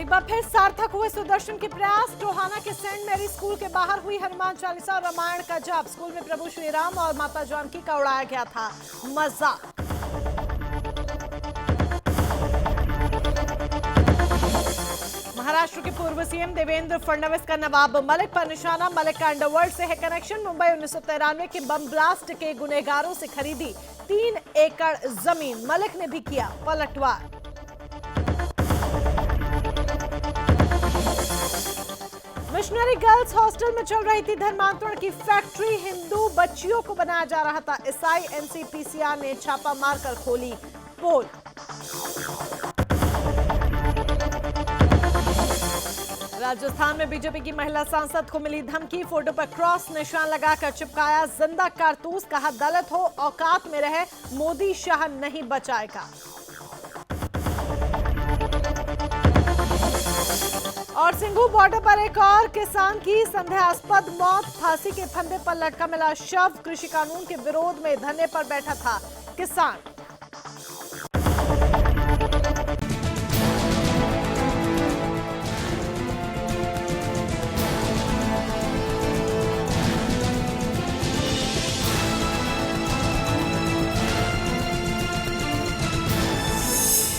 एक बार फिर सार्थक हुए सुदर्शन के प्रयास। टोहाना के सेंट मैरी स्कूल के बाहर हुई हनुमान चालीसा और रामायण का जाप। स्कूल में प्रभु श्री राम और माता जानकी का उड़ाया गया था मजाक। महाराष्ट्र के पूर्व सीएम देवेंद्र फडणवीस का नवाब मलिक पर निशाना। मलिक का अंडरवर्ल्ड से है कनेक्शन। मुंबई 1993 के बम ब्लास्ट के गुनहगारों से खरीदी 3 एकड़ जमीन। मलिक ने भी किया पलटवार। मिशनरी गर्ल्स हॉस्टल में चल रही थी धर्मांतरण की फैक्ट्री। हिंदू बच्चियों को बनाया जा रहा था ईसाई। एनसीपीसीआर ने छापा मारकर खोली पोल। राजस्थान में बीजेपी की महिला सांसद को मिली धमकी। फोटो पर क्रॉस निशान लगाकर चिपकाया जिंदा कारतूस। कहा दलित हो औकात में रहे, मोदी शाह नहीं बचाएगा। और सिंघू बॉर्डर पर एक और किसान की संदेहास्पद मौत। फांसी के फंदे पर लटका मिला शव। कृषि कानून के विरोध में धरने पर बैठा था किसान।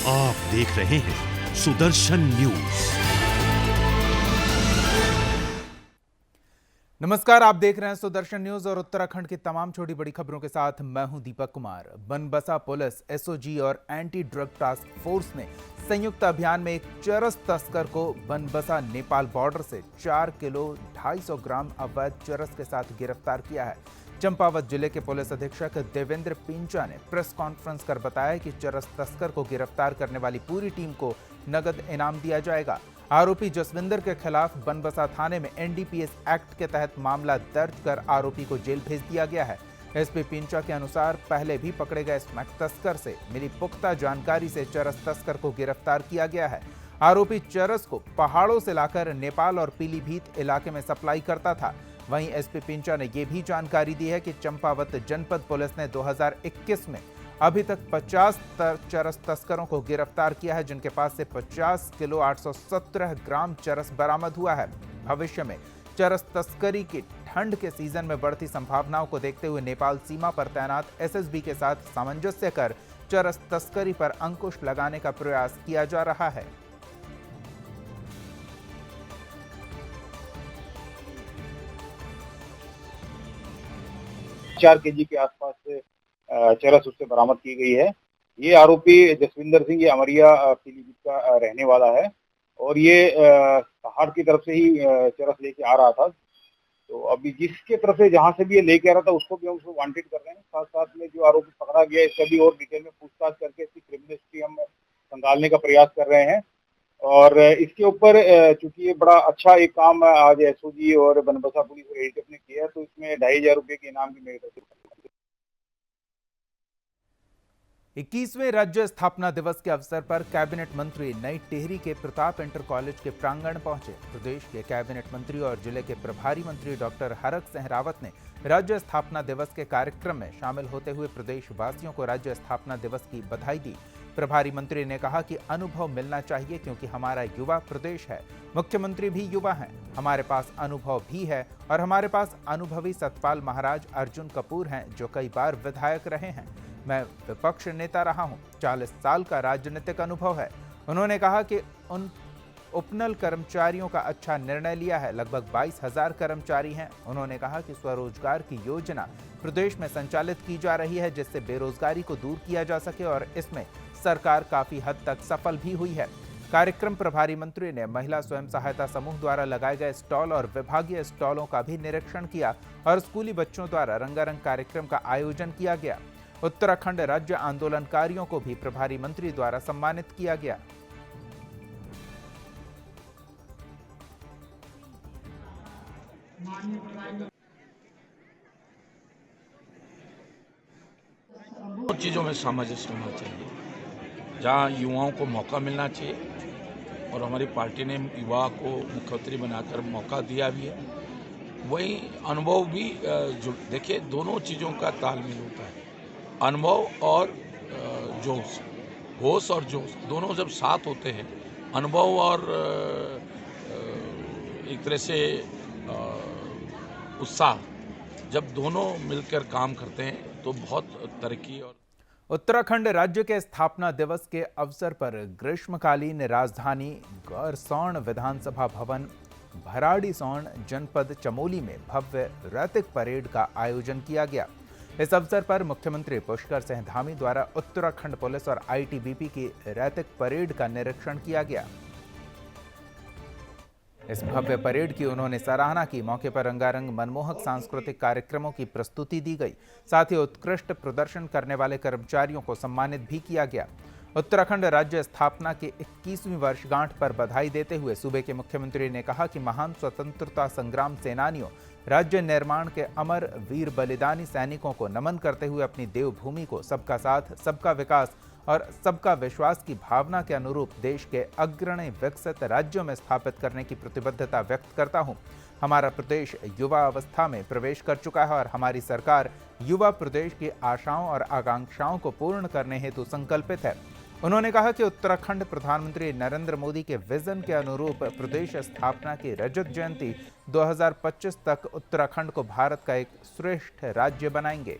आप देख रहे हैं सुदर्शन न्यूज। नमस्कार, आप देख रहे हैं सुदर्शन न्यूज और उत्तराखंड की तमाम छोटी बड़ी खबरों के साथ मैं हूं दीपक कुमार। बनबसा पुलिस, एसओजी और एंटी ड्रग टास्क फोर्स ने संयुक्त अभियान में एक चरस तस्कर को बनबसा नेपाल बॉर्डर से 4 किलो 250 ग्राम अवैध चरस के साथ गिरफ्तार किया है। चंपावत जिले के पुलिस अधीक्षक देवेंद्र पिंचा ने प्रेस कॉन्फ्रेंस कर बताया कि चरस तस्कर को गिरफ्तार करने वाली पूरी टीम को नगद इनाम दिया जाएगा। आरोपी जसविंदर के खिलाफ बनबसा थाने में एनडीपीएस एक्ट के तहत मामला दर्ज कर आरोपी को जेल भेज दिया गया है। एसपी पिंचा के अनुसार पहले भी पकड़े गए स्मैक तस्कर से मिली पुख्ता जानकारी से चरस तस्कर को गिरफ्तार किया गया है। आरोपी चरस को पहाड़ों से लाकर नेपाल और पीलीभीत इलाके में सप्लाई करता था। वहीं एसपी पिंचा ने यह भी जानकारी दी है कि चंपावत जनपद पुलिस ने 2021 में अभी तक 50 चरस तस्करों को गिरफ्तार किया है, जिनके पास से 50 किलो 817 ग्राम चरस बरामद हुआ है। भविष्य में चरस तस्करी की ठंड के सीजन में बढ़ती संभावनाओं को देखते हुए नेपाल सीमा पर तैनात एसएसबी के साथ सामंजस्य कर चरस तस्करी पर अंकुश लगाने का प्रयास किया जा रहा है। 4 केजी के आसपास से चरस उससे बरामद की गई है। ये आरोपी जसविंदर सिंह, ये अमरिया पीलीभीत का रहने वाला है और ये पहाड़ की तरफ से ही चरस लेके आ रहा था। तो अभी जिसके तरफ से जहां से भी ये लेके आ रहा था उसको भी हम उसको वांटेड कर रहे हैं। साथ साथ में जो आरोपी पकड़ा गया है इसका भी और डिटेल में पूछताछ करके इसकी क्रिमिनल हिस्ट्री हम खंगालने का प्रयास कर रहे हैं। और इसके ऊपर चूंकि ये बड़ा अच्छा एक काम आज एसओजी और बनबसा पुलिस और एडीटीएफ ने किया, तो इसमें 2500 रुपए के इनाम की मेरी तरफ से। 21वें राज्य स्थापना दिवस के अवसर पर कैबिनेट मंत्री नई टिहरी के प्रताप इंटर कॉलेज के प्रांगण पहुंचे। प्रदेश के कैबिनेट मंत्री और जिले के प्रभारी मंत्री डॉक्टर हरक सिंह रावत ने राज्य स्थापना दिवस के कार्यक्रम में शामिल होते हुए प्रदेशवासियों को राज्य स्थापना दिवस की बधाई दी। प्रभारी मंत्री ने कहा कि अनुभव मिलना चाहिए क्योंकि हमारा युवा प्रदेश है। मुख्यमंत्री भी युवा हैं, हमारे पास अनुभव भी है और हमारे पास अनुभवी सतपाल महाराज अर्जुन कपूर हैं जो कई बार विधायक रहे हैं। मैं विपक्ष नेता रहा हूं, 40 साल का राजनीतिक अनुभव है। उन्होंने कहा कि उन उपनल कर्मचारियों का अच्छा निर्णय लिया है। लगभग 22,000 कर्मचारी हैं। उन्होंने कहा कि स्वरोजगार की योजना प्रदेश में संचालित की जा रही है जिससे बेरोजगारी को दूर किया जा सके और इसमें सरकार काफी हद तक सफल भी हुई है। कार्यक्रम प्रभारी मंत्री ने महिला स्वयं सहायता समूह द्वारा लगाए गए स्टॉल और विभागीय स्टॉलों का भी निरीक्षण किया और स्कूली बच्चों द्वारा रंगारंग कार्यक्रम का आयोजन किया गया। उत्तराखंड राज्य आंदोलनकारियों को भी प्रभारी मंत्री द्वारा सम्मानित किया गया। बहुत चीज़ों में सामंजस्य होना चाहिए, जहाँ युवाओं को मौका मिलना चाहिए और हमारी पार्टी ने युवा को मुख्यमंत्री बनाकर मौका दिया भी है। वही अनुभव भी जो देखिए, दोनों चीज़ों का तालमेल होता है। अनुभव और जोश, होश और जोश दोनों जब साथ होते हैं अनुभव और एक तरह से उत्साह, जब दोनों मिलकर काम करते हैं तो बहुत तरक्की। और उत्तराखंड राज्य के स्थापना दिवस के अवसर पर ग्रीष्मकालीन राजधानी गौरसौंण विधानसभा भवन भराड़ीसौंण जनपद चमोली में भव्य रैतिक परेड का आयोजन किया गया। इस अवसर पर मुख्यमंत्री पुष्कर सिंह धामी द्वारा उत्तराखंड पुलिस और आईटीबीपी की रैतिक परेड का निरीक्षण किया गया। इस भव्य परेड की उन्होंने सराहना की। मौके पर रंगारंग मनमोहक सांस्कृतिक कार्यक्रमों की प्रस्तुति दी गई। साथ ही उत्कृष्ट प्रदर्शन करने वाले कर्मचारियों को सम्मानित भी किया गया। उत्तराखंड राज्य स्थापना के 21वीं वर्षगांठ पर बधाई देते हुए सूबे के मुख्यमंत्री ने कहा कि महान स्वतंत्रता संग्राम सेनानियों, राज्य निर्माण के अमर वीर बलिदानी सैनिकों को नमन करते हुए अपनी देवभूमि को सबका साथ, सबका विकास और सबका विश्वास की भावना के अनुरूप देश के अग्रणी विकसित राज्यों में स्थापित करने की प्रतिबद्धता व्यक्त करता हूं। हमारा प्रदेश युवा अवस्था में प्रवेश कर चुका है और हमारी सरकार युवा प्रदेश की आशाओं और आकांक्षाओं को पूर्ण करने हेतु संकल्पित है। उन्होंने कहा कि उत्तराखंड प्रधानमंत्री नरेंद्र मोदी के विजन के अनुरूप प्रदेश स्थापना की रजत जयंती 2025 तक उत्तराखंड को भारत का एक श्रेष्ठ राज्य बनाएंगे।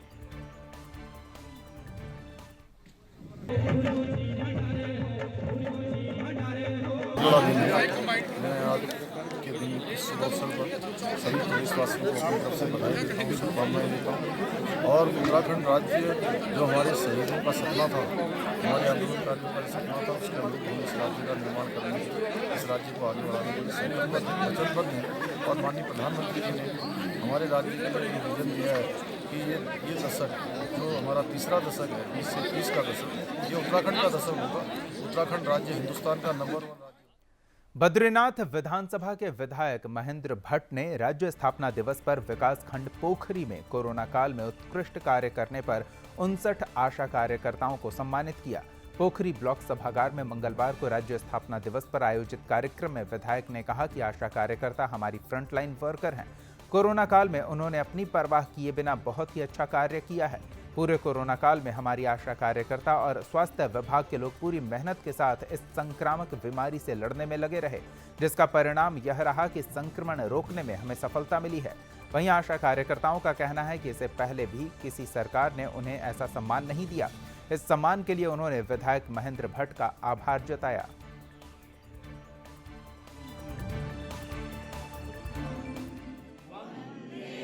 मैं आज के दिन इस शुभ अवसर पर सभी प्रदेशवासियों को अपनी तरफ से बधाई देता हूँ, शुभकामनाएं देता हूँ। और उत्तराखंड राज्य जो हमारे शहीदों का सपना था, हमारे आंदोलनकारियों का सपना था, उसके अनुरूप हम इस राज्य का निर्माण करने के, इस राज्य को आगे बढ़ाने के लिए संकल्पबद्ध वचनबद्ध हैं। और माननीय प्रधानमंत्री जी ने हमारे राज्य के लिए विजन दिया है कि ये दशक जो हमारा तीसरा दशक है, 20 से 30 का दशक, ये उत्तराखंड का दशक होगा। उत्तराखंड राज्य हिंदुस्तान का नंबर 1 राज्य। बद्रीनाथ विधानसभा के विधायक महेंद्र भट्ट ने राज्य स्थापना दिवस पर विकासखंड पोखरी में कोरोना काल में उत्कृष्ट कार्य करने पर 59 आशा कार्यकर्ताओं को सम्मानित किया। पोखरी ब्लॉक सभागार में मंगलवार को राज्य स्थापना दिवस पर आयोजित कार्यक्रम में विधायक ने कहा कि आशा कार्यकर्ता हमारी फ्रंटलाइन वर्कर हैं। कोरोना काल में उन्होंने अपनी परवाह किए बिना बहुत ही अच्छा कार्य किया है। पूरे कोरोना काल में हमारी आशा कार्यकर्ता और स्वास्थ्य विभाग के लोग पूरी मेहनत के साथ इस संक्रामक बीमारी से लड़ने में लगे रहे, जिसका परिणाम यह रहा कि संक्रमण रोकने में हमें सफलता मिली है। वहीं आशा कार्यकर्ताओं का कहना है कि इससे पहले भी किसी सरकार ने उन्हें ऐसा सम्मान नहीं दिया। इस सम्मान के लिए उन्होंने विधायक महेंद्र भट्ट का आभार जताया।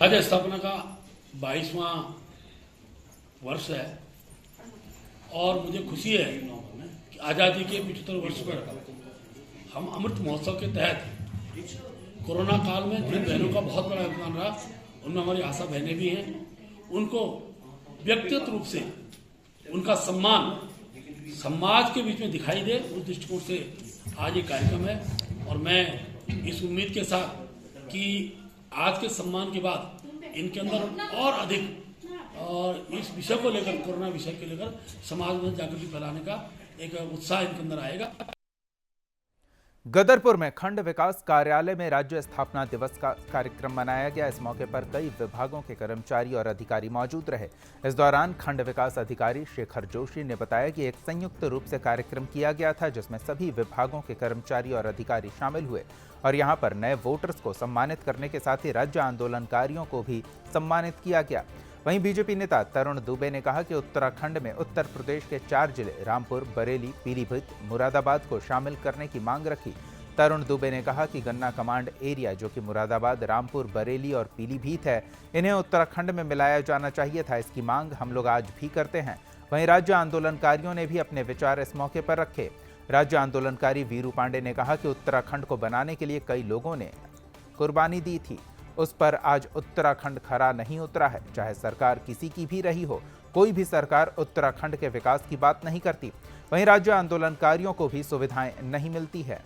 राज्य स्थापना का 22वां वर्ष है और मुझे खुशी है कि आज़ादी के 75 वर्ष पर हम अमृत महोत्सव के तहत कोरोना काल में जिन बहनों का बहुत बड़ा योगदान रहा, उनमें हमारी आशा बहनें भी हैं, उनको व्यक्तिगत रूप से उनका सम्मान समाज के बीच में दिखाई दे, उस दृष्टिकोण से आज ये कार्यक्रम है। और मैं इस उम्मीद के साथ कि आज के सम्मान के बाद इनके अंदर और अधिक और इस विषय को लेकर, कोरोना विषय को लेकर समाज में जागृति फैलाने का एक उत्साह इनके अंदर आएगा। गदरपुर में खंड विकास कार्यालय में राज्य स्थापना दिवस का कार्यक्रम मनाया गया। इस मौके पर कई विभागों के कर्मचारी और अधिकारी मौजूद रहे। इस दौरान खंड विकास अधिकारी शेखर जोशी ने बताया कि एक संयुक्त रूप से कार्यक्रम किया गया था, जिसमें सभी विभागों के कर्मचारी और अधिकारी शामिल हुए और यहां पर नए वोटर्स को सम्मानित करने के साथ ही राज्य आंदोलनकारियों को भी सम्मानित किया गया। वहीं बीजेपी नेता तरुण दुबे ने कहा कि उत्तराखंड में उत्तर प्रदेश के 4 जिले रामपुर, बरेली, पीलीभीत, मुरादाबाद को शामिल करने की मांग रखी। तरुण दुबे ने कहा कि गन्ना कमांड एरिया, जो कि मुरादाबाद, रामपुर, बरेली और पीलीभीत है, इन्हें उत्तराखंड में मिलाया जाना चाहिए था। इसकी मांग हम लोग आज भी करते हैं। वहीं राज्य आंदोलनकारियों ने भी अपने विचार इस मौके पर रखे। राज्य आंदोलनकारी वीरू पांडे ने कहा कि उत्तराखंड को बनाने के लिए कई लोगों ने कुर्बानी दी थी, उस पर आज उत्तराखंड खरा नहीं उतरा है। चाहे सरकार किसी की भी रही हो, कोई भी सरकार उत्तराखंड के विकास की बात नहीं करती। वहीं राज्य आंदोलनकारियों को भी सुविधाएं नहीं मिलती है।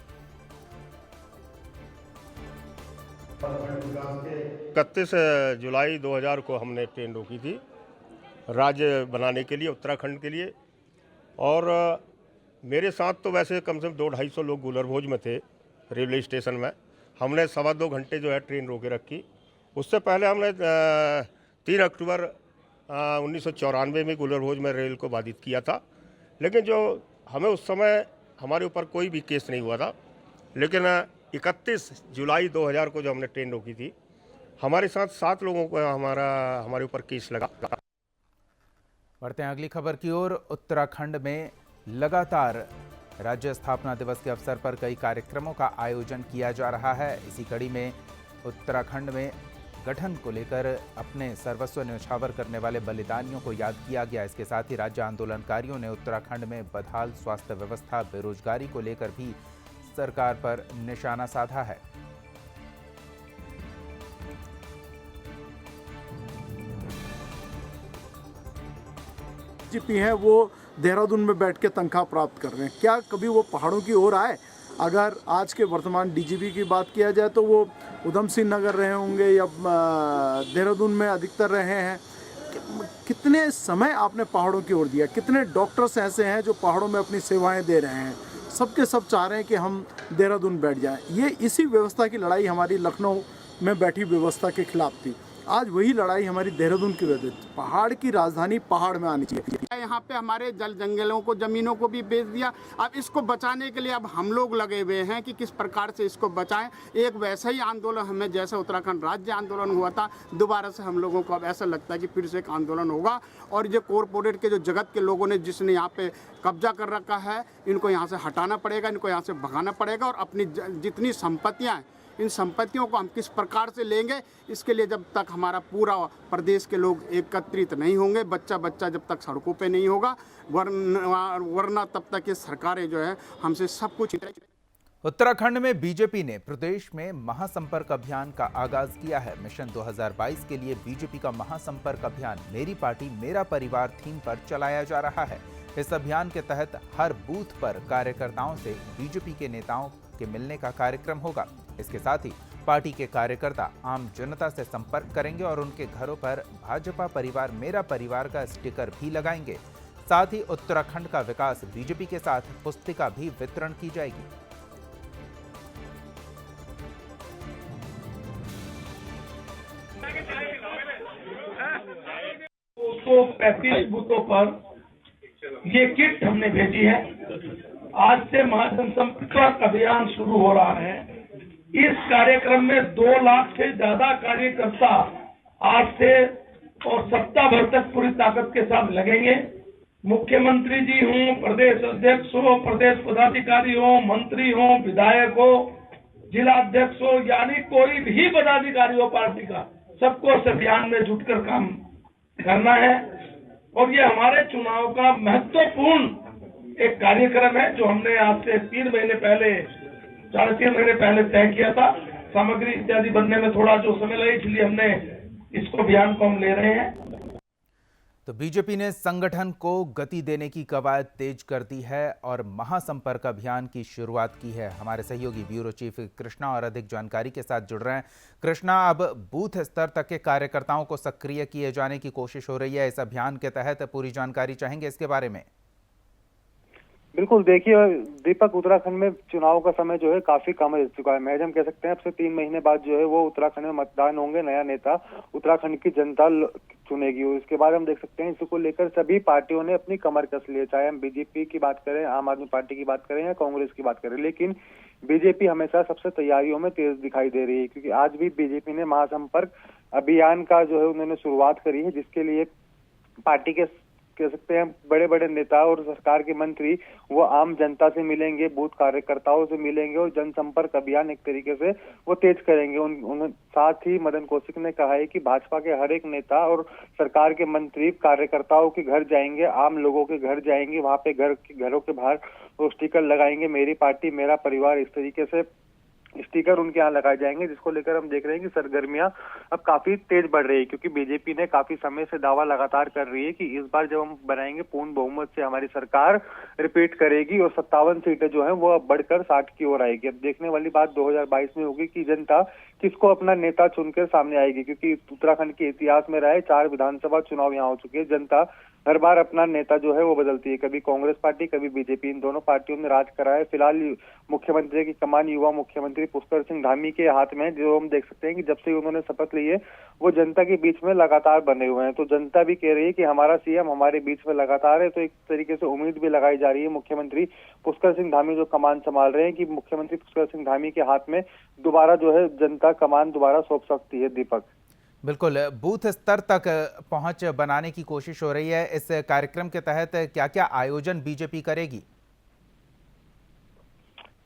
31 जुलाई 2000 को हमने ट्रेन रोकी थी राज्य बनाने के लिए, उत्तराखंड के लिए। और मेरे साथ तो वैसे कम से कम 200-250 लोग गुलरभोज में थे रेलवे स्टेशन में। हमने 2.25 घंटे जो है ट्रेन रोके रखी। उससे पहले हमने 3 अक्टूबर 1994 में गुलरभोज में रेल को बाधित किया था। लेकिन जो हमें उस समय हमारे ऊपर कोई भी केस नहीं हुआ था, लेकिन 31 जुलाई 2000 को जो हमने ट्रेन रोकी थी, हमारे साथ 7 लोगों को हमारे ऊपर केस लगा। बढ़ते हैं अगली खबर की ओर। उत्तराखंड में लगातार राज्य स्थापना दिवस के अवसर पर कई कार्यक्रमों का आयोजन किया जा रहा है। इसी कड़ी में उत्तराखंड में गठन को लेकर अपने सर्वस्व न्यौछावर करने वाले बलिदानियों को याद किया गया। इसके साथ ही राज्य आंदोलनकारियों ने उत्तराखंड में बदहाल स्वास्थ्य व्यवस्था, बेरोजगारी को लेकर भी सरकार पर निशाना साधा है। डीजीपी हैं वो देहरादून में बैठ के तनख्वाह प्राप्त कर रहे हैं, क्या कभी वो पहाड़ों की ओर आए? अगर आज के वर्तमान डीजीपी की बात किया जाए तो वो उधम सिंह नगर रहे होंगे या देहरादून में अधिकतर रहे हैं। कितने समय आपने पहाड़ों की ओर दिया? कितने डॉक्टर्स ऐसे हैं जो पहाड़ों में अपनी सेवाएं दे रहे हैं? सबके सब चाह रहे हैं कि हम देहरादून बैठ जाएं। ये इसी व्यवस्था की लड़ाई हमारी लखनऊ में बैठी व्यवस्था के खिलाफ थी। आज वही लड़ाई हमारी देहरादून की वजह से। पहाड़ की राजधानी पहाड़ में आनी चाहिए। यहाँ पे हमारे जल जंगलों को, जमीनों को भी बेच दिया। अब इसको बचाने के लिए अब हम लोग लगे हुए हैं कि किस प्रकार से इसको बचाएं। एक वैसा ही आंदोलन हमें जैसे उत्तराखंड राज्य आंदोलन हुआ था, दोबारा से हम लोगों को अब ऐसा लगता है कि फिर से एक आंदोलन होगा। और ये कॉरपोरेट के जो जगत के लोगों ने जिसने यहाँ पे कब्जा कर रखा है, इनको यहाँ से हटाना पड़ेगा, इनको यहाँ से भगाना पड़ेगा। और अपनी जितनी संपत्तियाँ हैं, इन संपत्तियों को हम किस प्रकार से लेंगे, इसके लिए जब तक हमारा पूरा प्रदेश के लोग एकत्रित नहीं होंगे, बच्चा बच्चा जब तक सड़कों पे नहीं होगा, वरना तब तक ये सरकारें जो है हमसे सब कुछ। उत्तराखंड में बीजेपी ने प्रदेश में महासंपर्क अभियान का आगाज किया है। मिशन 2022 के लिए बीजेपी का महासंपर्क अभियान मेरी पार्टी मेरा परिवार थीम पर चलाया जा रहा है। इस अभियान के तहत हर बूथ पर कार्यकर्ताओं से बीजेपी के नेताओं के मिलने का कार्यक्रम होगा। इसके साथ ही पार्टी के कार्यकर्ता आम जनता से संपर्क करेंगे और उनके घरों पर भाजपा परिवार मेरा परिवार का स्टिकर भी लगाएंगे। साथ ही उत्तराखंड का विकास बीजेपी के साथ पुस्तिका भी वितरण की जाएगी। उसको 35 बूथों पर ये किट हमने भेजी है। आज से महाजनसंपर्क अभियान शुरू हो रहा है। इस कार्यक्रम में 2 लाख से ज्यादा कार्यकर्ता आज से और सप्ताह भर तक पूरी ताकत के साथ लगेंगे। मुख्यमंत्री जी हों, प्रदेश अध्यक्ष हो, प्रदेश पदाधिकारी हो, मंत्री हो, विधायक हो, जिला अध्यक्ष हो, यानी कोई भी पदाधिकारी हो पार्टी का, सबको इस अभियान में जुटकर काम करना है। और ये हमारे चुनाव का महत्वपूर्ण एक कार्यक्रम है जो हमने आज से 3 महीने पहले, 4-3 महीने पहले तय किया था। सामग्री इत्यादि बनने में थोड़ा जो समय लगा, इसलिए हमने इसको अभियान को हम ले रहे हैं। तो बीजेपी ने संगठन को गति देने की कवायद तेज कर दी है और महासंपर्क अभियान की शुरुआत की है। हमारे सहयोगी ब्यूरो चीफ कृष्णा और अधिक जानकारी के साथ जुड़ रहे हैं। कृष्णा, अब बूथ स्तर तक के कार्यकर्ताओं को सक्रिय किए जाने की कोशिश हो रही है इस अभियान के तहत, पूरी जानकारी चाहेंगे इसके बारे में? बिल्कुल, देखिए दीपक, उत्तराखंड में चुनाव का समय जो है काफी कम हो चुका है। महज हम कह सकते हैं अब से 3 महीने बाद जो है वो उत्तराखंड में मतदान होंगे, नया नेता उत्तराखंड की जनता चुनेगी। उसके बाद हम देख सकते हैं इसको लेकर सभी पार्टियों ने अपनी कमर कस ली है, चाहे हम बीजेपी की बात करें, आम आदमी पार्टी की बात करें या कांग्रेस की बात करें। लेकिन बीजेपी हमेशा सबसे तैयारियों में तेज दिखाई दे रही है, क्योंकि आज भी बीजेपी ने महासंपर्क अभियान का जो है उन्होंने शुरुआत करी है, जिसके लिए पार्टी के कह सकते हैं बड़े बड़े नेता और सरकार के मंत्री वो आम जनता से मिलेंगे, बूथ कार्यकर्ताओं से मिलेंगे और जनसंपर्क अभियान एक तरीके से वो तेज करेंगे। साथ ही मदन कौशिक ने कहा है कि भाजपा के हर एक नेता और सरकार के मंत्री कार्यकर्ताओं के घर जाएंगे, आम लोगों के घर जाएंगे, वहां पे घरों के बाहर वो स्टिकर लगाएंगे, मेरी पार्टी मेरा परिवार, इस तरीके से स्टिकर उनके यहाँ लगाए जाएंगे, जिसको लेकर हम देख रहे हैं कि सरगर्मियां अब काफी तेज बढ़ रही है। क्योंकि बीजेपी ने काफी समय से दावा लगातार कर रही है कि इस बार जब हम बनाएंगे पूर्ण बहुमत से हमारी सरकार रिपीट करेगी और 57 सीटें जो है वो अब बढ़कर 60 की ओर आएगी। अब देखने वाली बात 2022 में होगी कि जनता किसको अपना नेता चुनकर सामने आएगी, क्योंकि उत्तराखंड के इतिहास में रहे 4 विधानसभा चुनाव यहाँ हो चुके हैं। जनता हर बार अपना नेता जो है वो बदलती है, कभी कांग्रेस पार्टी कभी बीजेपी, इन दोनों पार्टियों ने राज करा है। फिलहाल मुख्यमंत्री की कमान युवा मुख्यमंत्री पुष्कर सिंह धामी के हाथ में है, जो हम देख सकते हैं कि जब से उन्होंने शपथ ली है वो जनता के बीच में लगातार बने हुए हैं। तो जनता भी कह रही है कि हमारा सीएम हमारे बीच में लगातार है, तो एक तरीके से उम्मीद भी लगाई जा रही है मुख्यमंत्री पुष्कर सिंह धामी जो कमान संभाल रहे हैं कि मुख्यमंत्री पुष्कर सिंह धामी के हाथ में दोबारा जो है जनता कमान दोबारा सौंप सकती है। दीपक, बिल्कुल, बूथ स्तर तक पहुंच बनाने की कोशिश हो रही है। इस कार्यक्रम के तहत क्या क्या आयोजन बीजेपी करेगी?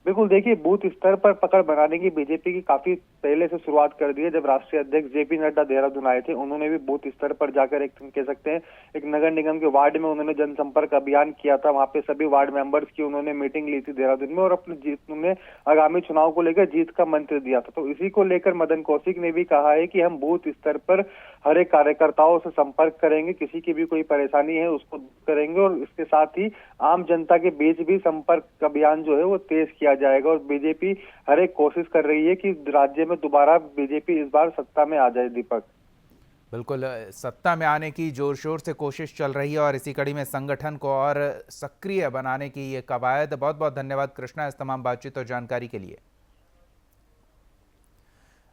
बिल्कुल, देखिए बूथ स्तर पर पकड़ बनाने की बीजेपी की काफी पहले से शुरुआत कर दी है। जब राष्ट्रीय अध्यक्ष जेपी नड्डा देहरादून आए थे, उन्होंने भी बूथ स्तर पर जाकर एक कह सकते हैं एक नगर निगम के वार्ड में उन्होंने जनसंपर्क अभियान किया था। वहां पे सभी वार्ड मेंबर्स की उन्होंने मीटिंग ली थी देहरादून में और अपनी जीत उन्होंने आगामी चुनाव को लेकर जीत का मंत्र दिया था। तो इसी को लेकर मदन कौशिक ने भी कहा है कि हम बूथ स्तर पर हर एक कार्यकर्ताओं से संपर्क करेंगे, किसी की भी कोई परेशानी है उसको दूर करेंगे और इसके साथ ही आम जनता के बीच भी संपर्क अभियान जो है वो तेज किया जाएगा। और बीजेपी हर एक कोशिश कर रही है कि राज्य में दोबारा बीजेपी इस बार सत्ता में आ जाए। दीपक, बिल्कुल, सत्ता में आने की जोर शोर से कोशिश चल रही है और इसी कड़ी में संगठन को और सक्रिय बनाने की ये कवायद। बहुत बहुत धन्यवाद कृष्णा इस तमाम बातचीत और जानकारी के लिए।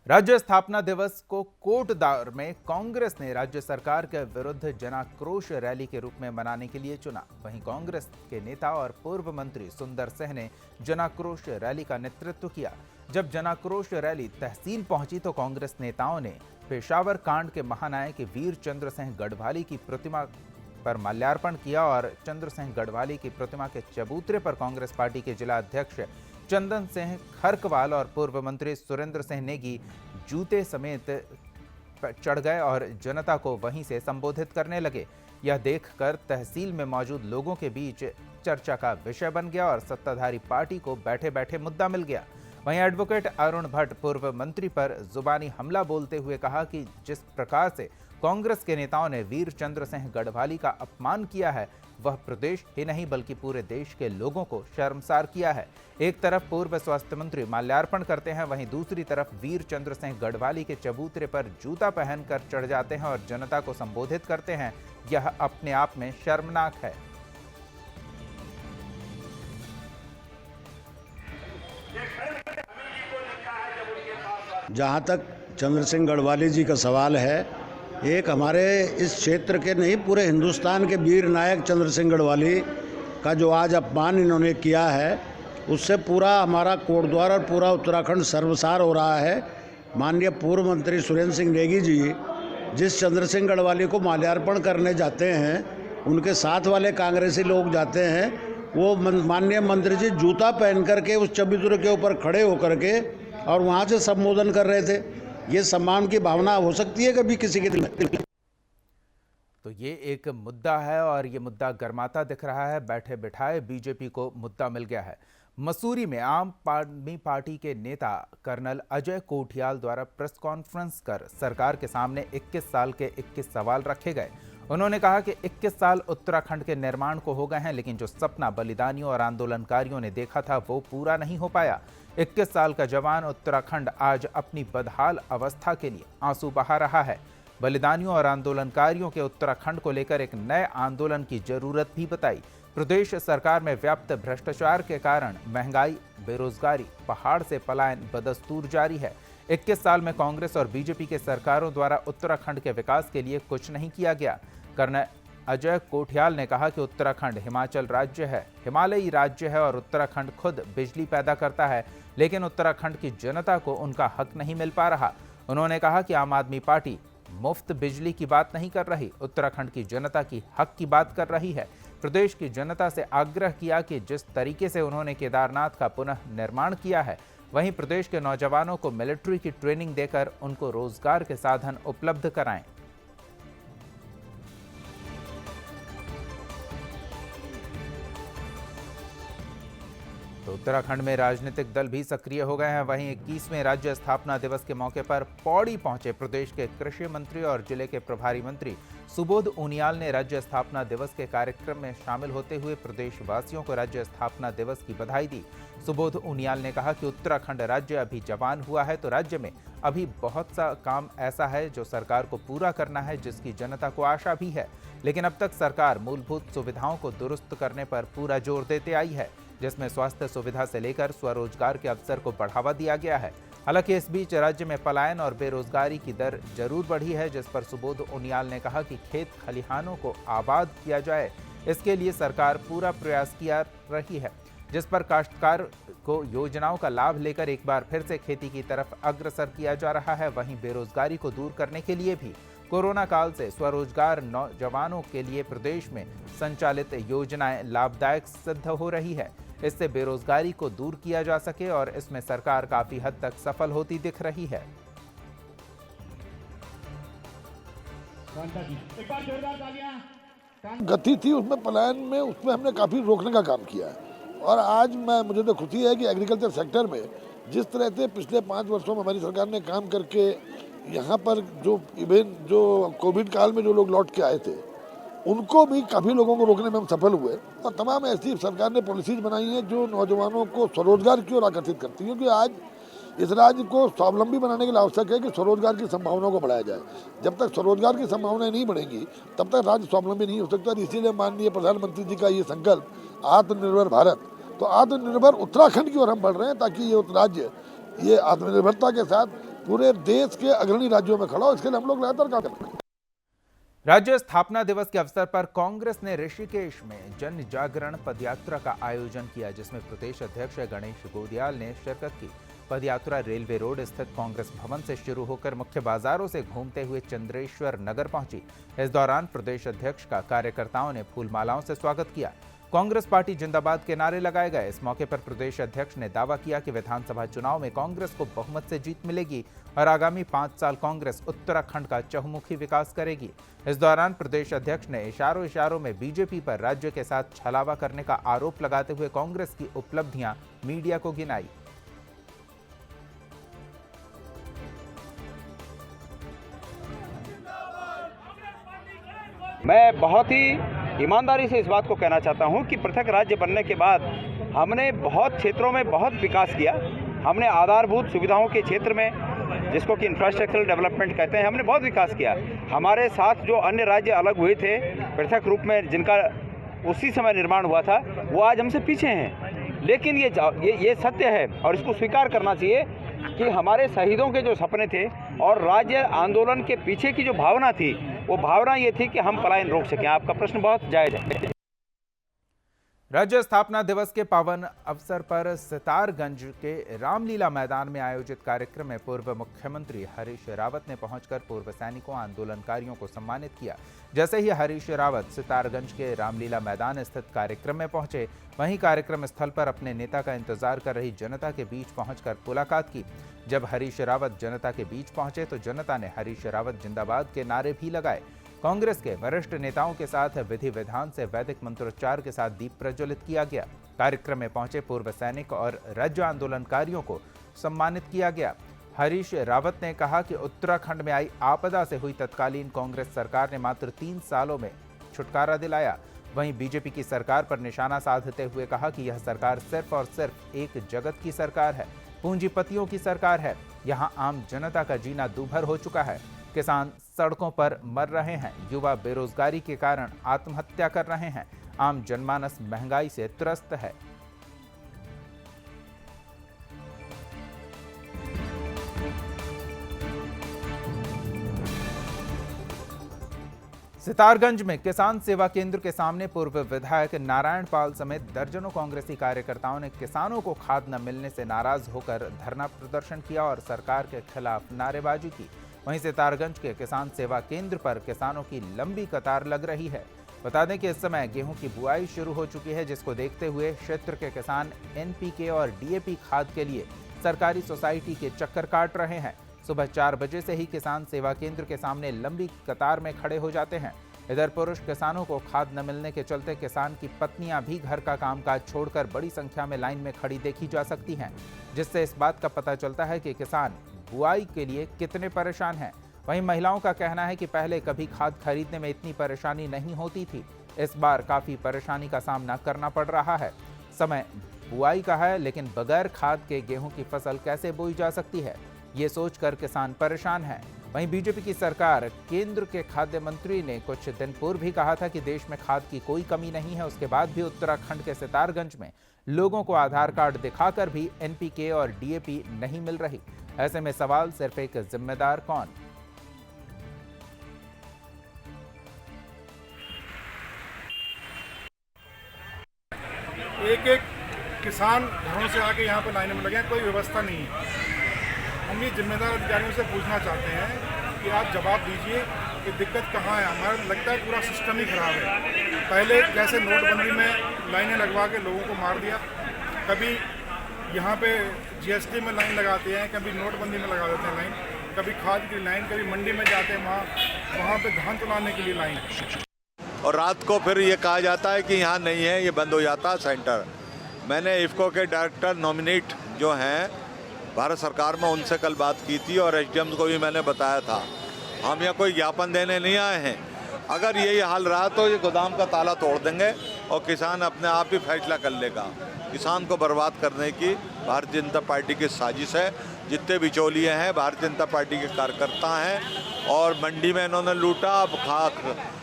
राज्य स्थापना दिवस को कोटद्वार में कांग्रेस ने राज्य सरकार के विरुद्ध जनाक्रोश रैली के रूप में मनाने के लिए चुना। वहीं कांग्रेस के नेता और पूर्व मंत्री सुंदर सिंह ने जनाक्रोश रैली का नेतृत्व किया। जब जनाक्रोश रैली तहसील पहुंची तो कांग्रेस नेताओं ने पेशावर कांड के महानायक वीर चंद्र सिंह गढ़वाली की प्रतिमा पर माल्यार्पण किया और चंद्र सिंह गढ़वाली की प्रतिमा के चबूतरे पर कांग्रेस पार्टी के जिला अध्यक्ष चंदन सिंह खरकवाल और पूर्व मंत्री सुरेंद्र सिंह नेगी जूते समेत चढ़ गए और जनता को वहीं से संबोधित करने लगे। यह देखकर तहसील में मौजूद लोगों के बीच चर्चा का विषय बन गया और सत्ताधारी पार्टी को बैठे बैठे मुद्दा मिल गया। वहीं एडवोकेट अरुण भट्ट पूर्व मंत्री पर जुबानी हमला बोलते हुए कहा कि जिस प्रकार से कांग्रेस के नेताओं ने वीर चंद्र सिंह गढ़वाली का अपमान किया है वह प्रदेश ही नहीं बल्कि पूरे देश के लोगों को शर्मसार किया है। एक तरफ पूर्व स्वास्थ्य मंत्री माल्यार्पण करते हैं, वहीं दूसरी तरफ वीर चंद्र सिंह गढ़वाली के चबूतरे पर जूता पहनकर चढ़ जाते हैं और जनता को संबोधित करते हैं। यह अपने आप में शर्मनाक है। जहाँ तक चंद्र सिंह गढ़वाली जी का सवाल है, एक हमारे इस क्षेत्र के नहीं पूरे हिंदुस्तान के वीर नायक चंद्र सिंह गढ़वाली का जो आज अपमान इन्होंने किया है उससे पूरा हमारा कोटद्वार और पूरा उत्तराखंड सर्वसार हो रहा है। माननीय पूर्व मंत्री सुरेंद्र सिंह नेगी जी जिस चंद्र सिंह गढ़वाली को माल्यार्पण करने जाते हैं, उनके साथ वाले कांग्रेसी लोग जाते हैं, वो माननीय मंत्री जी जूता पहन करके उस चबूतरे के ऊपर खड़े होकर के और वहाँ से संबोधन कर रहे थे। ये सम्मान की भावना हो सकती है कभी किसी के दिल में? तो ये एक मुद्दा है और ये मुद्दा गर्माता दिख रहा है। बैठे बिठाए बीजेपी को मुद्दा मिल गया है। मसूरी में आम आदमी पार्टी के नेता कर्नल अजय कोठियाल द्वारा प्रेस कॉन्फ्रेंस कर सरकार के सामने 21 साल के 21 सवाल रखे गए। उन्होंने कहा कि 21 साल उत्तराखंड के निर्माण को हो गए हैं, लेकिन जो सपना बलिदानियों और आंदोलनकारियों ने देखा था वो पूरा नहीं हो पाया। 21 साल का जवान उत्तराखंड आज अपनी बदहाल अवस्था के लिए आंसू बहा रहा है। बलिदानियों और आंदोलनकारियों के उत्तराखंड को लेकर एक नए आंदोलन की जरूरत भी बताई। प्रदेश सरकार में व्याप्त भ्रष्टाचार के कारण महंगाई, बेरोजगारी, पहाड़ से पलायन बदस्तूर जारी है। 21 साल में कांग्रेस और बीजेपी के सरकारों द्वारा उत्तराखंड के विकास के लिए कुछ नहीं किया गया। कर्नल अजय कोठियाल ने कहा कि उत्तराखंड हिमाचल राज्य है, हिमालयी राज्य है और उत्तराखंड खुद बिजली पैदा करता है, लेकिन उत्तराखंड की जनता को उनका हक नहीं मिल पा रहा। उन्होंने कहा कि आम आदमी पार्टी मुफ्त बिजली की बात नहीं कर रही, उत्तराखंड की जनता की हक की बात कर रही है। प्रदेश की जनता से आग्रह किया कि जिस तरीके से उन्होंने केदारनाथ का पुनः निर्माण किया है, वहीं प्रदेश के नौजवानों को मिलिट्री की ट्रेनिंग देकर उनको रोजगार के साधन उपलब्ध कराएं। तो उत्तराखंड में राजनीतिक दल भी सक्रिय हो गए हैं। वहीं 21वें राज्य स्थापना दिवस के मौके पर पौड़ी पहुंचे प्रदेश के कृषि मंत्री और जिले के प्रभारी मंत्री सुबोध उनियाल ने राज्य स्थापना दिवस के कार्यक्रम में शामिल होते हुए प्रदेशवासियों को राज्य स्थापना दिवस की बधाई दी। सुबोध उनियाल ने कहा कि उत्तराखंड राज्य अभी जवान हुआ है तो राज्य में अभी बहुत सा काम ऐसा है जो सरकार को पूरा करना है, जिसकी जनता को आशा भी है। लेकिन अब तक सरकार मूलभूत सुविधाओं को दुरुस्त करने पर पूरा जोर देते आई है, जिसमें स्वास्थ्य सुविधा से लेकर स्वरोजगार के अवसर को बढ़ावा दिया गया है। हालांकि इस बीच राज्य में पलायन और बेरोजगारी की दर जरूर बढ़ी है, जिस पर सुबोध उनियाल ने कहा कि खेत खलिहानों को आबाद किया जाए, इसके लिए सरकार पूरा प्रयास किया रही है, जिस पर काश्तकार को योजनाओं का लाभ लेकर एक बार फिर से खेती की तरफ अग्रसर किया जा रहा है। वहीं बेरोजगारी को दूर करने के लिए भी कोरोना काल से स्वरोजगार नौजवानों के लिए प्रदेश में संचालित योजनाएं लाभदायक सिद्ध हो रही है। इससे बेरोजगारी को दूर किया जा सके और इसमें सरकार काफी हद तक सफल होती दिख रही है। गति थी उसमें, पलायन में, उसमें हमने काफ़ी रोकने का काम किया है। और आज मुझे तो खुशी है कि एग्रीकल्चर सेक्टर में जिस तरह से पिछले 5 वर्षों में हमारी सरकार ने काम करके यहाँ पर जो कोविड काल में जो लोग लौट के आए थे उनको भी काफ़ी लोगों को रोकने में हम सफल हुए। और तमाम ऐसी सरकार ने पॉलिसीज बनाई हैं जो नौजवानों को स्वरोजगार की ओर आकर्षित करती है, क्योंकि आज इस राज्य को स्वावलंबी बनाने के लिए आवश्यक है कि स्वरोजगार की संभावनाओं को बढ़ाया जाए। जब तक स्वरोजगार की संभावनाएं नहीं बढ़ेंगी तब तक राज्य स्वावलंबी नहीं हो सकता। और इसीलिए माननीय प्रधानमंत्री जी का ये संकल्प आत्मनिर्भर भारत, तो आत्मनिर्भर उत्तराखंड की ओर हम बढ़ रहे हैं ताकि ये राज्य ये आत्मनिर्भरता के साथ पूरे देश के अग्रणी राज्यों में खड़ा हो। इसके लिए हम लोग लगातार काम कर रहे हैं। राज्य स्थापना दिवस के अवसर पर कांग्रेस ने ऋषिकेश में जन जागरण पदयात्रा का आयोजन किया, जिसमें प्रदेश अध्यक्ष गणेश गोदियाल ने शिरकत की। पदयात्रा रेलवे रोड स्थित कांग्रेस भवन से शुरू होकर मुख्य बाजारों से घूमते हुए चंद्रेश्वर नगर पहुंची। इस दौरान प्रदेश अध्यक्ष का कार्यकर्ताओं ने फूलमालाओं से स्वागत किया। कांग्रेस पार्टी जिंदाबाद के नारे लगाए गए। इस मौके पर प्रदेश अध्यक्ष ने दावा किया कि विधानसभा चुनाव में कांग्रेस को बहुमत से जीत मिलेगी और आगामी 5 साल कांग्रेस उत्तराखंड का चहुमुखी विकास करेगी। इस दौरान प्रदेश अध्यक्ष ने इशारों में बीजेपी पर राज्य के साथ छलावा करने का आरोप लगाते हुए कांग्रेस की उपलब्धियां मीडिया को गिनाई। मैं बहुत ही ईमानदारी से इस बात को कहना चाहता हूं कि पृथक राज्य बनने के बाद हमने बहुत क्षेत्रों में बहुत विकास किया। हमने आधारभूत सुविधाओं के क्षेत्र में, जिसको कि इंफ्रास्ट्रक्चरल डेवलपमेंट कहते हैं, हमने बहुत विकास किया। हमारे साथ जो अन्य राज्य अलग हुए थे पृथक रूप में, जिनका उसी समय निर्माण हुआ था, वो आज हमसे पीछे हैं। लेकिन ये सत्य है और इसको स्वीकार करना चाहिए कि हमारे शहीदों के जो सपने थे और राज्य आंदोलन के पीछे की जो भावना थी, वो भावना ये थी कि हम पलायन रोक सकें। आपका प्रश्न बहुत जायज है। राज्य स्थापना दिवस के पावन अवसर पर सितारगंज के रामलीला मैदान में आयोजित कार्यक्रम में पूर्व मुख्यमंत्री हरीश रावत ने पहुंचकर पूर्व सैनिकों आंदोलनकारियों को सम्मानित किया। जैसे ही हरीश रावत सितारगंज के रामलीला मैदान स्थित कार्यक्रम में पहुंचे, वहीं कार्यक्रम स्थल पर अपने नेता का इंतजार कर रही जनता के बीच पहुंचकर मुलाकात की। जब हरीश रावत जनता के बीच पहुंचे तो जनता ने हरीश रावत जिंदाबाद के नारे भी लगाए। कांग्रेस के वरिष्ठ नेताओं के साथ विधि विधान से वैदिक मंत्रोच्चार के साथ दीप प्रज्वलित किया गया। कार्यक्रम में पहुंचे पूर्व सैनिक और राज्य आंदोलनकारियों को सम्मानित किया गया। हरीश रावत ने कहा कि उत्तराखंड में आई आपदा से हुई तत्कालीन कांग्रेस सरकार ने मात्र 3 सालों में छुटकारा दिलाया। वहीं बीजेपी की सरकार पर निशाना साधते हुए कहा कि यह सरकार सिर्फ और सिर्फ एक जगत की सरकार है, पूंजीपतियों की सरकार है। यहां आम जनता का जीना दूभर हो चुका है। किसान सड़कों पर मर रहे हैं, युवा बेरोजगारी के कारण आत्महत्या कर रहे हैं, आम जनमानस महंगाई से त्रस्त है। सितारगंज में किसान सेवा केंद्र के सामने पूर्व विधायक नारायण पाल समेत दर्जनों कांग्रेसी कार्यकर्ताओं ने किसानों को खाद न मिलने से नाराज होकर धरना प्रदर्शन किया और सरकार के खिलाफ नारेबाजी की। वहीं सितारगंज के किसान सेवा केंद्र पर किसानों की लंबी कतार लग रही है। बता दें कि इस समय गेहूं की बुआई शुरू हो चुकी है, जिसको देखते हुए क्षेत्र के किसान NPK और DAP खाद के लिए सरकारी सोसाइटी के चक्कर काट रहे हैं। सुबह 4 बजे से ही किसान सेवा केंद्र के सामने लंबी कतार में खड़े हो जाते हैं। इधर पुरुष किसानों को खाद न मिलने के चलते किसान की पत्नियां भी घर का कामकाज छोड़कर बड़ी संख्या में लाइन में खड़ी देखी जा सकती हैं, जिससे इस बात का पता चलता है कि किसान बुआई के लिए कितने परेशान हैं। वहीं महिलाओं का कहना है कि पहले कभी खाद खरीदने में इतनी परेशानी नहीं होती थी, इस बार काफ़ी परेशानी का सामना करना पड़ रहा है। समय बुआई का है, लेकिन बगैर खाद के गेहूं की फसल कैसे बोई जा सकती है, ये सोचकर किसान परेशान हैं। वहीं बीजेपी की सरकार, केंद्र के खाद्य मंत्री ने कुछ दिन पूर्व भी कहा था कि देश में खाद की कोई कमी नहीं है। उसके बाद भी उत्तराखंड के सितारगंज में लोगों को आधार कार्ड दिखाकर भी एनपीके और डीएपी नहीं मिल रही। ऐसे में सवाल सिर्फ एक जिम्मेदार कौन? एक एक किसान घरों से आके यहाँ पर लाइन में लगे हैं, कोई व्यवस्था नहीं है। हम ये जिम्मेदार अधिकारियों से पूछना चाहते हैं कि आप जवाब दीजिए कि दिक्कत कहाँ है। हमारा लगता है पूरा सिस्टम ही खराब है। पहले जैसे नोटबंदी में लाइनें लगवा के लोगों को मार दिया, कभी यहाँ पे जीएसटी में लाइन लगाते हैं, कभी नोटबंदी में लगा देते हैं लाइन, कभी खाद की लाइन, कभी मंडी में जाते हैं वहाँ पे धान तुलाने के लिए लाइन, और रात को फिर ये कहा जाता है कि यहाँ नहीं है, ये बंद हो जाता है सेंटर। मैंने इफ़को के डायरेक्टर नॉमिनेट जो हैं भारत सरकार में, उनसे कल बात की थी और एसडीएम को भी मैंने बताया था। हम यहाँ कोई ज्ञापन देने नहीं आए हैं। अगर यही हाल रहा तो ये गोदाम का ताला तोड़ देंगे और किसान अपने आप ही फैसला कर लेगा। किसान को बर्बाद करने की भारतीय जनता पार्टी की साजिश है। जितने बिचौलिए हैं भारतीय जनता पार्टी के कार्यकर्ता हैं, और मंडी में इन्होंने लूटा,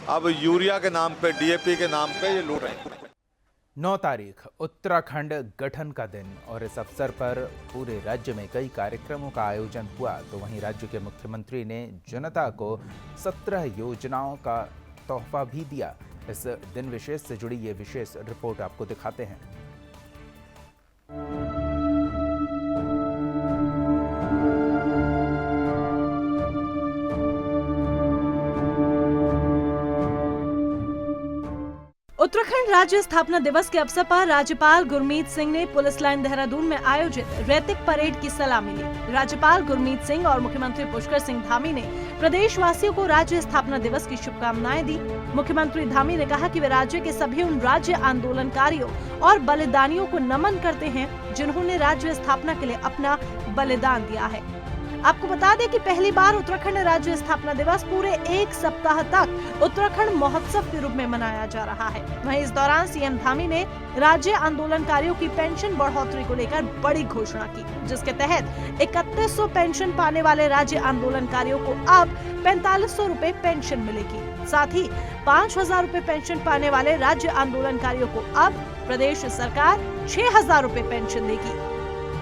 अब यूरिया के नाम पे, डीएपी के नाम पे ये लूट रहे हैं। 9 तारीख उत्तराखंड गठन का दिन, और इस अवसर पर पूरे राज्य में कई कार्यक्रमों का आयोजन हुआ। तो वहीं राज्य के मुख्यमंत्री ने जनता को 17 योजनाओं का तोहफा भी दिया। इस दिन विशेष से जुड़ी ये विशेष रिपोर्ट आपको दिखाते हैं। उत्तराखंड राज्य स्थापना दिवस के अवसर पर राज्यपाल गुरमीत सिंह ने पुलिस लाइन देहरादून में आयोजित रैतिक परेड की सलामी ली। राज्यपाल गुरमीत सिंह और मुख्यमंत्री पुष्कर सिंह धामी ने प्रदेशवासियों को राज्य स्थापना दिवस की शुभकामनाएं दी। मुख्यमंत्री धामी ने कहा कि वे राज्य के सभी उन राज्य आंदोलनकारियों और बलिदानियों को नमन करते हैं जिन्होंने राज्य स्थापना के लिए अपना बलिदान दिया है। आपको बता दें कि पहली बार उत्तराखंड राज्य स्थापना दिवस पूरे 1 सप्ताह तक उत्तराखंड महोत्सव के रूप में मनाया जा रहा है। वहीं इस दौरान सीएम धामी ने राज्य आंदोलनकारियों की पेंशन बढ़ोतरी को लेकर बड़ी घोषणा की, जिसके तहत 3100 पेंशन पाने वाले राज्य आंदोलनकारियों को अब 4500 रुपए पेंशन मिलेगी। साथ ही 5000 रुपए पेंशन पाने वाले राज्य आंदोलनकारियों को अब प्रदेश सरकार 6000 रुपए पेंशन देगी।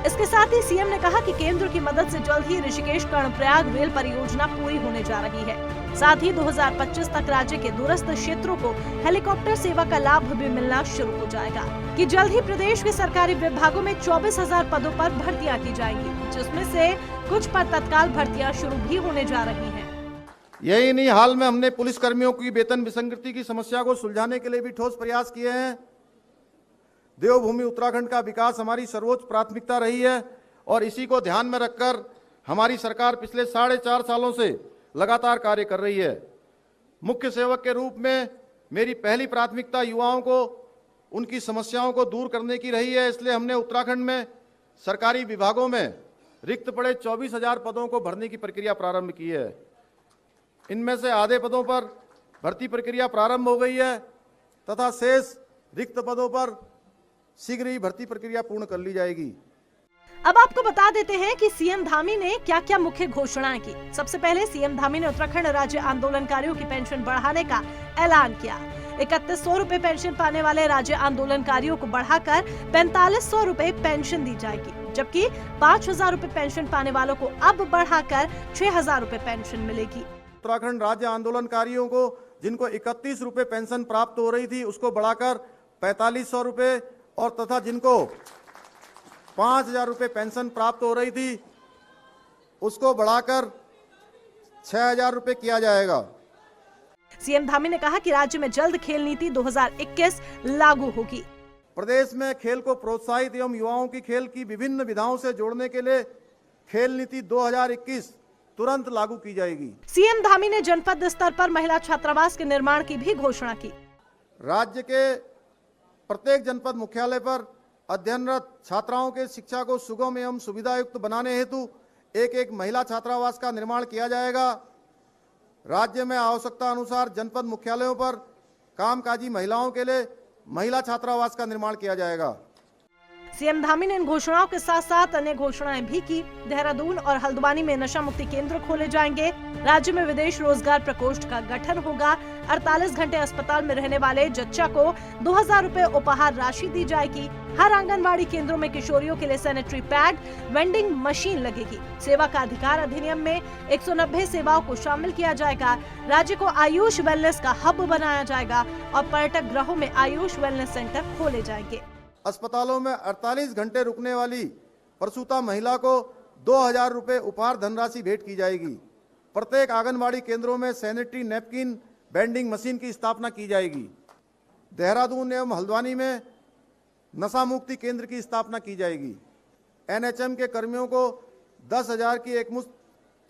इसके साथ ही सीएम ने कहा कि केंद्र की मदद से जल्द ही ऋषिकेश कर्णप्रयाग रेल परियोजना पूरी होने जा रही है। साथ ही 2025 तक राज्य के दूरस्थ क्षेत्रों को हेलीकॉप्टर सेवा का लाभ भी मिलना शुरू हो जाएगा। कि जल्द ही प्रदेश के सरकारी विभागों में 24,000 पदों पर भर्तियां की जाएंगी, जिसमें से कुछ पर तत्काल भर्तियां शुरू भी होने जा रही हैं। यही नहीं, हाल में हमने पुलिस कर्मियों की वेतन विसंगति की समस्या को सुलझाने के लिए भी ठोस प्रयास किए हैं। देवभूमि उत्तराखंड का विकास हमारी सर्वोच्च प्राथमिकता रही है और इसी को ध्यान में रखकर हमारी सरकार पिछले 4.5 सालों से लगातार कार्य कर रही है। मुख्य सेवक के रूप में मेरी पहली प्राथमिकता युवाओं को उनकी समस्याओं को दूर करने की रही है। इसलिए हमने उत्तराखंड में सरकारी विभागों में रिक्त पड़े 24,000 पदों को भरने की प्रक्रिया प्रारंभ की है। इनमें से आधे पदों पर भर्ती प्रक्रिया प्रारंभ हो गई है तथा शेष रिक्त पदों पर शीघ्र ही भर्ती प्रक्रिया पूर्ण कर ली जाएगी। अब आपको बता देते हैं कि सीएम धामी ने क्या क्या मुख्य घोषणाएं की। सबसे पहले सीएम धामी ने उत्तराखंड राज्य आंदोलनकारियों की पेंशन बढ़ाने का ऐलान किया। 3100 रुपए पेंशन पाने वाले राज्य आंदोलनकारियों को बढ़ाकर 4500 रुपए पेंशन दी जाएगी, जबकि 5000 रुपए पेंशन पाने वालों को अब बढ़ाकर 6000 रुपए पेंशन मिलेगी। उत्तराखंड राज्य आंदोलनकारियों को जिनको 31 रुपए पेंशन प्राप्त हो रही थी उसको बढ़ाकर 4500 रुपए और तथा जिनको 5000 रुपए पेंशन प्राप्त हो रही थी उसको बढ़ाकर 6000 रुपए किया जाएगा। सीएम धामी ने कहा कि राज्य में जल्द खेल नीति 2021 लागू होगी। प्रदेश में खेल को प्रोत्साहित एवं युवाओं की खेल की विभिन्न विधाओं से जोड़ने के लिए खेल नीति 2021 तुरंत लागू की जाएगी। सीएम धामी ने जनपद स्तर पर महिला छात्रावास के निर्माण की भी घोषणा की। राज्य के प्रत्येक जनपद मुख्यालय पर अध्ययनरत छात्राओं के शिक्षा को सुगम एवं सुविधायुक्त बनाने हेतु एक महिला छात्रावास का निर्माण किया जाएगा। राज्य में आवश्यकता अनुसार जनपद मुख्यालयों पर कामकाजी महिलाओं के लिए महिला छात्रावास का निर्माण किया जाएगा। सीएम धामी ने इन घोषणाओं के साथ साथ अन्य घोषणाएं भी की। देहरादून और हल्द्वानी में नशा मुक्ति केंद्र खोले जाएंगे। राज्य में विदेश रोजगार प्रकोष्ठ का गठन होगा। 48 घंटे अस्पताल में रहने वाले जच्चा को 2000 रुपए उपहार राशि दी जाएगी। हर आंगनबाड़ी केंद्रों में किशोरियों के लिए सैनिटरी पैड, वेंडिंग मशीन लगेगी। सेवा का अधिकार अधिनियम में 190 सेवाओं को शामिल किया जाएगा। राज्य को आयुष वेलनेस का हब बनाया जाएगा और पर्यटक गृहों में आयुष वेलनेस सेंटर खोले जाएंगे। अस्पतालों में 48 घंटे रुकने वाली प्रसूता महिला को 2000 रुपए उपहार धनराशि भेंट की जाएगी। प्रत्येक आंगनबाड़ी केंद्रों में सैनिटरी नैपकिन वेंडिंग मशीन की स्थापना की जाएगी। देहरादून एवं हल्द्वानी में नशा मुक्ति केंद्र की स्थापना की जाएगी। एनएचएम के कर्मियों को 10,000 की एकमुश्त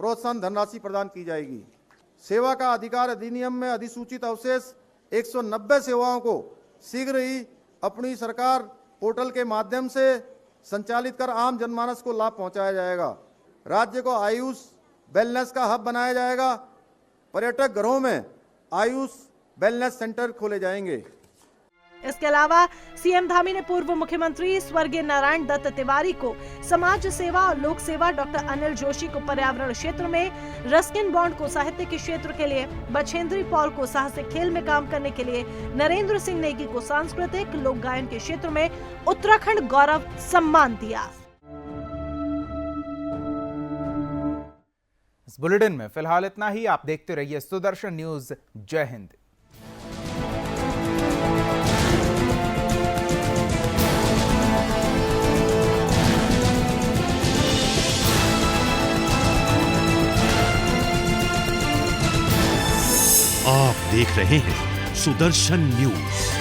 प्रोत्साहन धनराशि प्रदान की जाएगी। सेवा का अधिकार अधिनियम में अधिसूचित अवशेष 190 सेवाओं को शीघ्र ही अपनी सरकार पोर्टल के माध्यम से संचालित कर आम जनमानस को लाभ पहुंचाया जाएगा। राज्य को आयुष वेलनेस का हब बनाया जाएगा। पर्यटक घरों में आयुष वेलनेस सेंटर खोले जाएंगे। इसके अलावा सीएम धामी ने पूर्व मुख्यमंत्री स्वर्गीय नारायण दत्त तिवारी को समाज सेवा और लोक सेवा, डॉक्टर अनिल जोशी को पर्यावरण क्षेत्र में, रस्किन बॉन्ड को साहित्य के क्षेत्र के लिए, बछेंद्री पॉल को साहसिक खेल में काम करने के लिए, नरेंद्र सिंह नेगी को सांस्कृतिक लोक गायन के क्षेत्र में उत्तराखंड गौरव सम्मान दिया। इस बुलेटिन में फिलहाल इतना ही। आप देखते रहिए सुदर्शन न्यूज। जय हिंद। आप देख रहे हैं सुदर्शन न्यूज।